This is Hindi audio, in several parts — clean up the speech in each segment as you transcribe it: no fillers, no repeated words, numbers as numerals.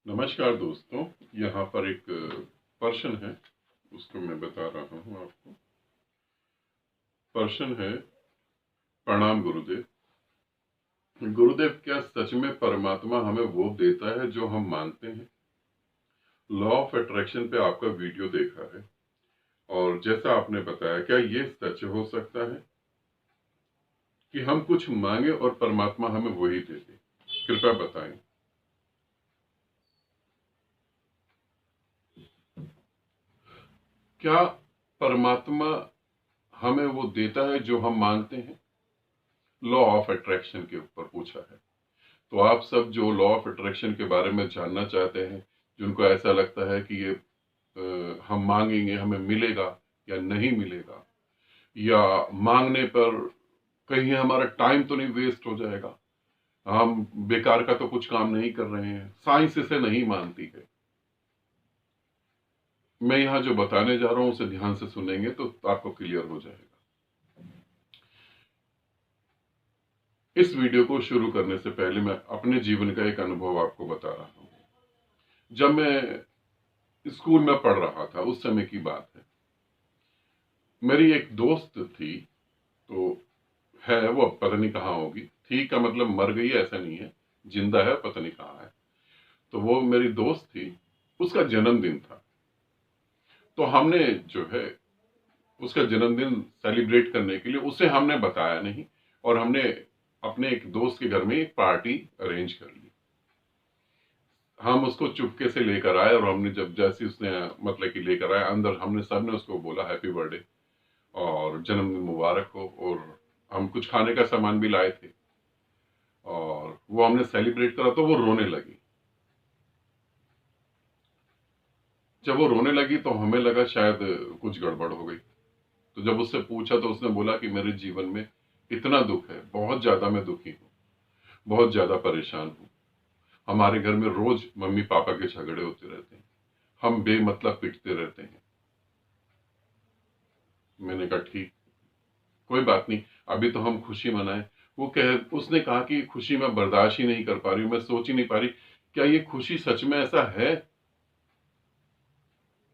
नमस्कार दोस्तों। यहाँ पर एक प्रश्न है, उसको मैं बता रहा हूँ आपको। प्रश्न है, प्रणाम गुरुदेव। गुरुदेव, क्या सच में परमात्मा हमें वो देता है जो हम मांगते हैं? लॉ ऑफ अट्रैक्शन पे आपका वीडियो देखा है और जैसा आपने बताया, क्या ये सच हो सकता है कि हम कुछ मांगे और परमात्मा हमें वही दे दे? कृपया बताएं। क्या परमात्मा हमें वो देता है जो हम मांगते हैं? लॉ ऑफ अट्रैक्शन के ऊपर पूछा है। तो आप सब जो लॉ ऑफ अट्रैक्शन के बारे में जानना चाहते हैं, जिनको ऐसा लगता है कि ये हम मांगेंगे हमें मिलेगा या नहीं मिलेगा, या मांगने पर कहीं हमारा टाइम तो नहीं वेस्ट हो जाएगा, हम बेकार का तो कुछ काम नहीं कर रहे हैं, साइंस इसे नहीं मानती है। मैं यहाँ जो बताने जा रहा हूं उसे ध्यान से सुनेंगे तो आपको क्लियर हो जाएगा। इस वीडियो को शुरू करने से पहले मैं अपने जीवन का एक अनुभव आपको बता रहा हूँ। जब मैं स्कूल में पढ़ रहा था, उस समय की बात है। मेरी एक दोस्त थी, तो है वो, अब पता नहीं कहाँ होगी। थी का मतलब मर गई ऐसा नहीं है, जिंदा है, पता नहीं कहाँ है। तो वो मेरी दोस्त थी, उसका जन्मदिन था। तो हमने जो है उसका जन्मदिन सेलिब्रेट करने के लिए उसे हमने बताया नहीं, और हमने अपने एक दोस्त के घर में एक पार्टी अरेंज कर ली। हम उसको चुपके से लेकर आए, और हमने जब जैसे उसने मतलब कि लेकर आए अंदर, हमने सबने उसको बोला हैप्पी बर्थडे और जन्मदिन मुबारक हो, और हम कुछ खाने का सामान भी लाए थे। और वो हमने सेलिब्रेट करा तो वो रोने लगी। जब वो रोने लगी तो हमें लगा शायद कुछ गड़बड़ हो गई। तो जब उससे पूछा तो उसने बोला कि मेरे जीवन में इतना दुख है, बहुत ज्यादा मैं दुखी हूँ, बहुत ज्यादा परेशान हूँ। हमारे घर में रोज मम्मी पापा के झगड़े होते रहते हैं, हम बेमतलब पिटते रहते हैं। मैंने कहा ठीक, कोई बात नहीं, अभी तो हम खुशी मनाएं। उसने कहा कि खुशी मैं बर्दाश्त ही नहीं कर पा रही हूँ, मैं सोच ही नहीं पा रही, क्या ये खुशी सच में ऐसा है?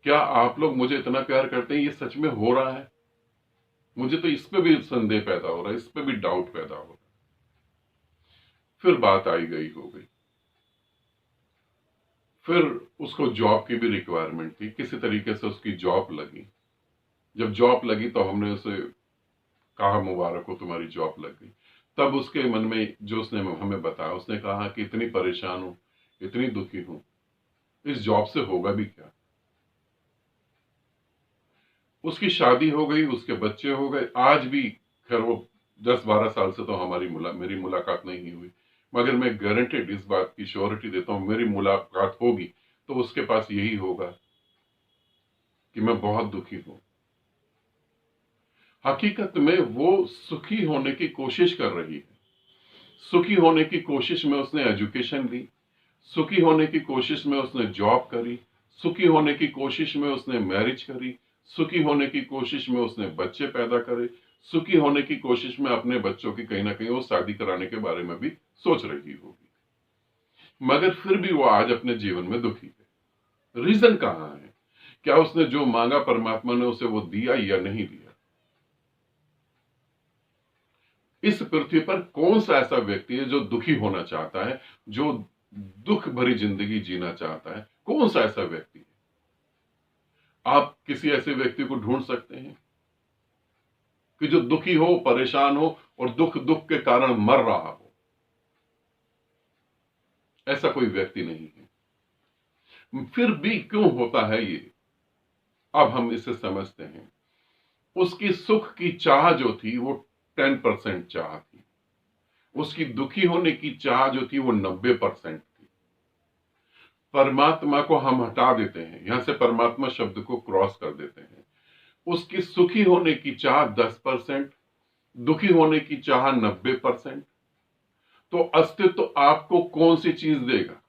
क्या आप लोग मुझे इतना प्यार करते हैं, ये सच में हो रहा है? मुझे तो इस पे भी संदेह पैदा हो रहा है, इस पे भी डाउट पैदा हो रहा है। फिर बात आई गई हो गई। फिर उसको जॉब की भी रिक्वायरमेंट थी, किसी तरीके से उसकी जॉब लगी। जब जॉब लगी तो हमने उसे कहा मुबारक हो, तुम्हारी जॉब लग गई। तब उसके मन में जो उसने हमें बताया, उसने कहा कि इतनी परेशान हूं, इतनी दुखी हूं, इस जॉब से होगा भी क्या। उसकी शादी हो गई, उसके बच्चे हो गए, आज भी खैर वो 10-12 साल से तो मेरी मुलाकात नहीं हुई। मगर मैं गारंटेड इस बात की श्योरिटी देता हूं, मेरी मुलाकात होगी तो उसके पास यही होगा कि मैं बहुत दुखी हूं। हकीकत में वो सुखी होने की कोशिश कर रही है। सुखी होने की कोशिश में उसने एजुकेशन ली, सुखी होने की कोशिश में उसने जॉब करी, सुखी होने की कोशिश में उसने मैरिज करी, सुखी होने की कोशिश में उसने बच्चे पैदा करे, सुखी होने की कोशिश में अपने बच्चों की कहीं ना कहीं वो शादी कराने के बारे में भी सोच रही होगी। मगर फिर भी वो आज अपने जीवन में दुखी है। रीजन कहां है? क्या उसने जो मांगा परमात्मा ने उसे वो दिया या नहीं दिया? इस पृथ्वी पर कौन सा ऐसा व्यक्ति है जो दुखी होना चाहता है, जो दुख भरी जिंदगी जीना चाहता है? कौन सा ऐसा व्यक्ति है? आप किसी ऐसे व्यक्ति को ढूंढ सकते हैं कि जो दुखी हो, परेशान हो और दुख दुख के कारण मर रहा हो? ऐसा कोई व्यक्ति नहीं है। फिर भी क्यों होता है ये? अब हम इसे समझते हैं। उसकी सुख की चाह जो थी वो 10% चाह थी, उसकी दुखी होने की चाह जो थी वो 90% थी। परमात्मा को हम हटा देते हैं, यहां से परमात्मा शब्द को क्रॉस कर देते हैं। उसकी सुखी होने की चाह 10%, दुखी होने की चाह 90%। तो अस्तित्व आपको कौन सी चीज देगा?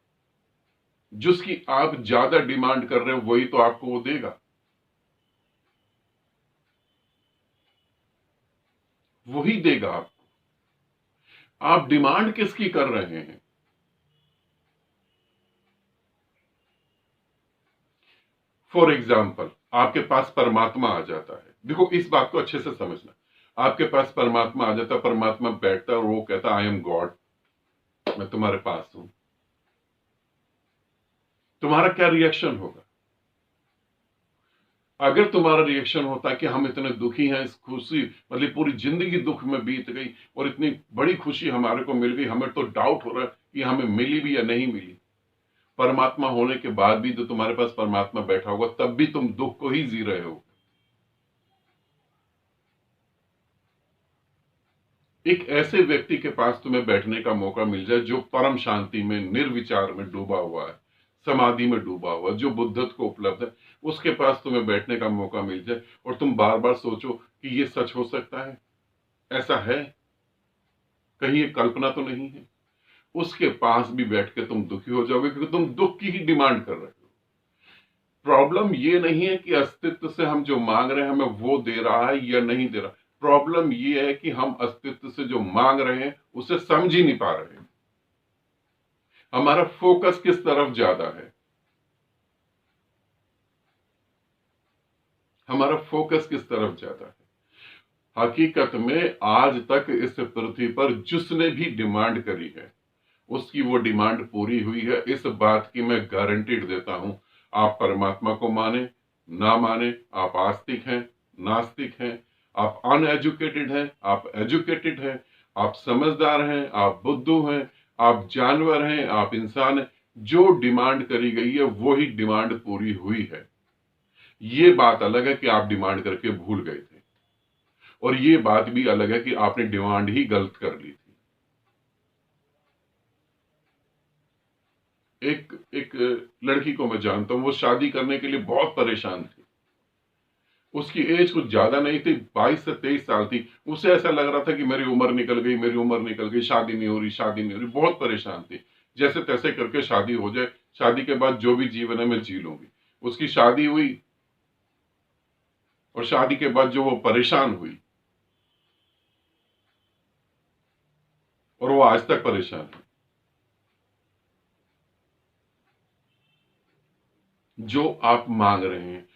जिसकी आप ज्यादा डिमांड कर रहे हो वही तो आपको वो देगा। वही देगा आपको। आप डिमांड किसकी कर रहे हैं? फॉर एग्जाम्पल, आपके पास परमात्मा आ जाता है। देखो, इस बात को अच्छे से समझना। आपके पास परमात्मा आ जाता है, परमात्मा बैठता है और वो कहता है आई एम गॉड, मैं तुम्हारे पास हूं। तुम्हारा क्या रिएक्शन होगा? अगर तुम्हारा रिएक्शन होता कि हम इतने दुखी हैं, इस खुशी मतलब पूरी जिंदगी दुख में बीत गई और इतनी बड़ी खुशी हमारे को मिल गई, हमें तो डाउट हो रहा है कि हमें मिली भी या नहीं मिली। परमात्मा होने के बाद भी जो तुम्हारे पास परमात्मा बैठा होगा, तब भी तुम दुख को ही जी रहे हो। एक ऐसे व्यक्ति के पास तुम्हें बैठने का मौका मिल जाए जो परम शांति में, निर्विचार में डूबा हुआ है, समाधि में डूबा हुआ, जो बुद्धत्व को उपलब्ध है, उसके पास तुम्हें बैठने का मौका मिल जाए और तुम बार बार सोचो कि ये सच हो सकता है, ऐसा है, कहीं ये कल्पना तो नहीं है। उसके पास भी बैठ के तुम दुखी हो जाओगे क्योंकि तुम दुख की ही डिमांड कर रहे हो। प्रॉब्लम ये नहीं है कि अस्तित्व से हम जो मांग रहे हैं हमें वो दे रहा है या नहीं दे रहा। प्रॉब्लम ये है कि हम अस्तित्व से जो मांग रहे हैं उसे समझ ही नहीं पा रहे हैं। हमारा फोकस किस तरफ ज्यादा है? हमारा फोकस किस तरफ ज्यादा है? हकीकत में आज तक इस पृथ्वी पर जिसने भी डिमांड करी है उसकी वो डिमांड पूरी हुई है। इस बात की मैं गारंटी देता हूं। आप परमात्मा को माने ना माने, आप आस्तिक हैं, नास्तिक हैं, आप अनएजुकेटेड हैं, आप एजुकेटेड हैं, आप समझदार हैं, आप बुद्धू हैं, आप जानवर हैं, आप इंसान हैं, जो डिमांड करी गई है वही डिमांड पूरी हुई है। ये बात अलग है कि आप डिमांड करके भूल गए थे, और ये बात भी अलग है कि आपने डिमांड ही गलत कर ली थी। एक एक लड़की को मैं जानता हूं, वो शादी करने के लिए बहुत परेशान थी। उसकी एज कुछ ज्यादा नहीं थी, 22 से 23 साल थी। उसे ऐसा लग रहा था कि मेरी उम्र निकल गई, मेरी उम्र निकल गई, शादी नहीं हो रही, शादी नहीं हो रही, बहुत परेशान थी। जैसे तैसे करके शादी हो जाए, शादी के बाद जो भी जीवन है मैं जी लूंगी। उसकी शादी हुई और शादी के बाद जो वो परेशान हुई और वो आज तक परेशान है। जो आप मांग रहे हैं,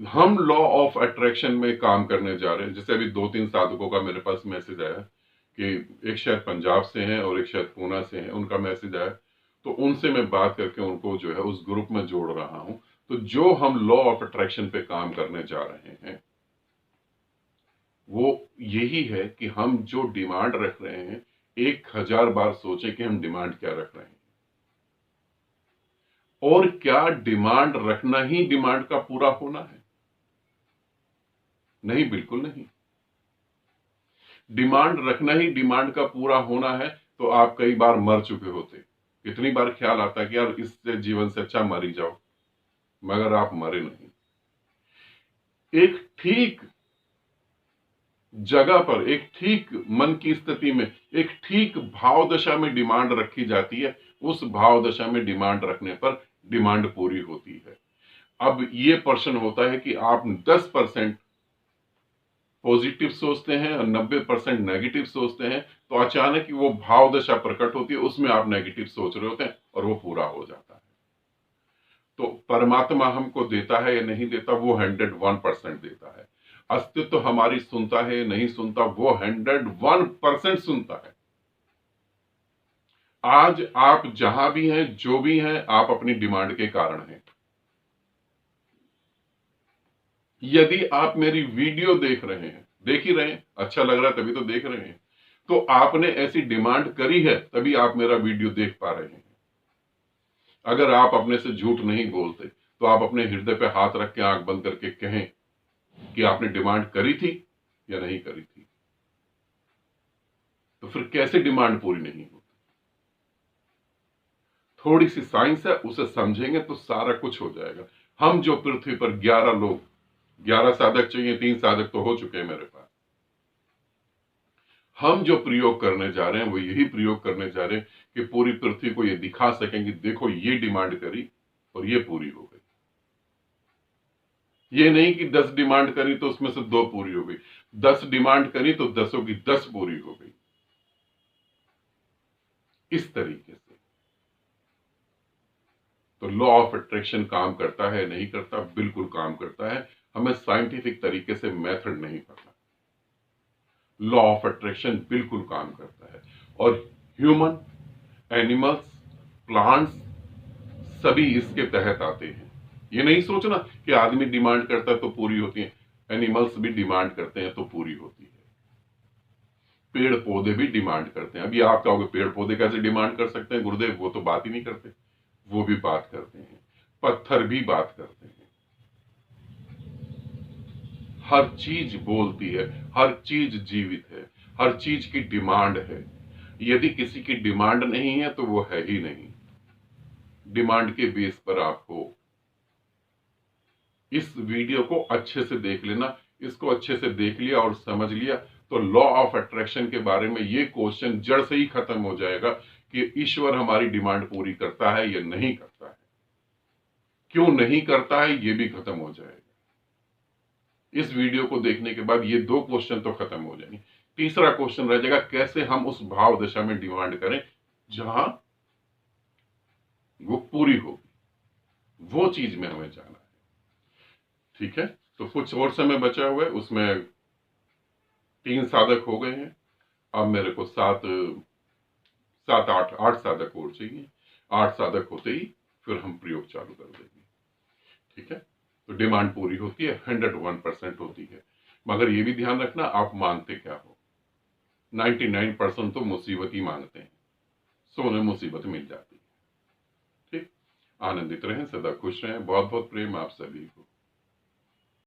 हम लॉ ऑफ अट्रैक्शन में काम करने जा रहे हैं। जैसे अभी 2-3 साधकों का मेरे पास मैसेज आया कि एक शायद पंजाब से हैं और एक शायद पूना से हैं, उनका मैसेज आया। तो उनसे मैं बात करके उनको जो है उस ग्रुप में जोड़ रहा हूं। तो जो हम लॉ ऑफ अट्रैक्शन पे काम करने जा रहे हैं वो यही है कि हम जो डिमांड रख रहे हैं, 1000 बार सोचें कि हम डिमांड क्या रख रहे हैं। और क्या डिमांड रखना ही डिमांड का पूरा होना है? नहीं, बिल्कुल नहीं। डिमांड रखना ही डिमांड का पूरा होना है तो आप कई बार मर चुके होते। कितनी बार ख्याल आता है कि यार इससे जीवन से अच्छा मर ही जाओ, मगर आप मरे नहीं। एक ठीक जगह पर, एक ठीक मन की स्थिति में, एक ठीक भाव दशा में डिमांड रखी जाती है। उस भाव दशा में डिमांड रखने पर डिमांड पूरी होती है। अब ये प्रश्न होता है कि आप 10% पॉजिटिव सोचते हैं और 90% नेगेटिव सोचते हैं, तो अचानक ही वो भाव दशा प्रकट होती है, उसमें आप नेगेटिव सोच रहे होते हैं और वो पूरा हो जाता है। तो परमात्मा हमको देता है या नहीं देता, वो 101% देता है। अस्तित्व हमारी सुनता है नहीं सुनता, वो 101% सुनता है। आज आप जहां भी हैं, जो भी हैं, आप अपनी डिमांड के कारण हैं। यदि आप मेरी वीडियो देख रहे हैं, देख ही रहे हैं, अच्छा लग रहा है तभी तो देख रहे हैं, तो आपने ऐसी डिमांड करी है तभी आप मेरा वीडियो देख पा रहे हैं। अगर आप अपने से झूठ नहीं बोलते तो आप अपने हृदय पे हाथ रख के आंख बंद करके कहें कि आपने डिमांड करी थी या नहीं करी थी। तो फिर कैसे डिमांड पूरी नहीं होती? थोड़ी सी साइंस है, उसे समझेंगे तो सारा कुछ हो जाएगा। हम जो पृथ्वी पर 11 लोग, 11 साधक चाहिए, 3 साधक तो हो चुके हैं मेरे पास। हम जो प्रयोग करने जा रहे हैं वो यही प्रयोग करने जा रहे हैं कि पूरी पृथ्वी को ये दिखा सकें कि देखो ये डिमांड करी और ये पूरी हो गई। ये नहीं कि 10 डिमांड करी तो उसमें से 2 पूरी हो गई, 10 डिमांड करी तो 10 की 10 पूरी हो गई। इस तरीके से तो लॉ ऑफ अट्रैक्शन काम करता है नहीं करता? बिल्कुल काम करता है। हमें साइंटिफिक तरीके से मेथड नहीं पता। लॉ ऑफ अट्रैक्शन बिल्कुल काम करता है और ह्यूमन, एनिमल्स, प्लांट्स सभी इसके तहत आते हैं। ये नहीं सोचना कि आदमी डिमांड करता है तो पूरी होती है। एनिमल्स भी डिमांड करते हैं तो पूरी होती है। पेड़ पौधे भी डिमांड करते हैं। अभी आप कहोगे पेड़ पौधे कैसे डिमांड कर सकते हैं गुरुदेव, वो तो बात ही नहीं करते। वो भी बात करते हैं, पत्थर भी बात करते हैं। हर चीज बोलती है, हर चीज जीवित है, हर चीज की डिमांड है। यदि किसी की डिमांड नहीं है तो वो है ही नहीं। डिमांड के बेस पर आप हो। इस वीडियो को अच्छे से देख लेना। इसको अच्छे से देख लिया और समझ लिया तो लॉ ऑफ अट्रैक्शन के बारे में ये क्वेश्चन जड़ से ही खत्म हो जाएगा कि ईश्वर हमारी डिमांड पूरी करता है या नहीं करता है। क्यों नहीं करता है ये भी खत्म हो जाएगा। इस वीडियो को देखने के बाद ये 2 क्वेश्चन तो खत्म हो जाएंगे। तीसरा क्वेश्चन रह जाएगा, कैसे हम उस भाव दशा में डिमांड करें जहां वो पूरी होगी। वो चीज में हमें जाना है। ठीक है, तो कुछ और समय बचा हुआ है, उसमें 3 साधक हो गए हैं। अब मेरे को 8 साधक और चाहिए। 8 साधक होते ही फिर हम प्रयोग चालू कर देंगे। ठीक है, तो डिमांड पूरी होती है, 101% होती है। मगर ये भी ध्यान रखना आप मांगते क्या हो। 99% तो मुसीबत ही मांगते हैं, सोने मुसीबत मिल जाती है। ठीक, आनंदित रहें, सदा खुश रहें। बहुत बहुत प्रेम आप सभी को।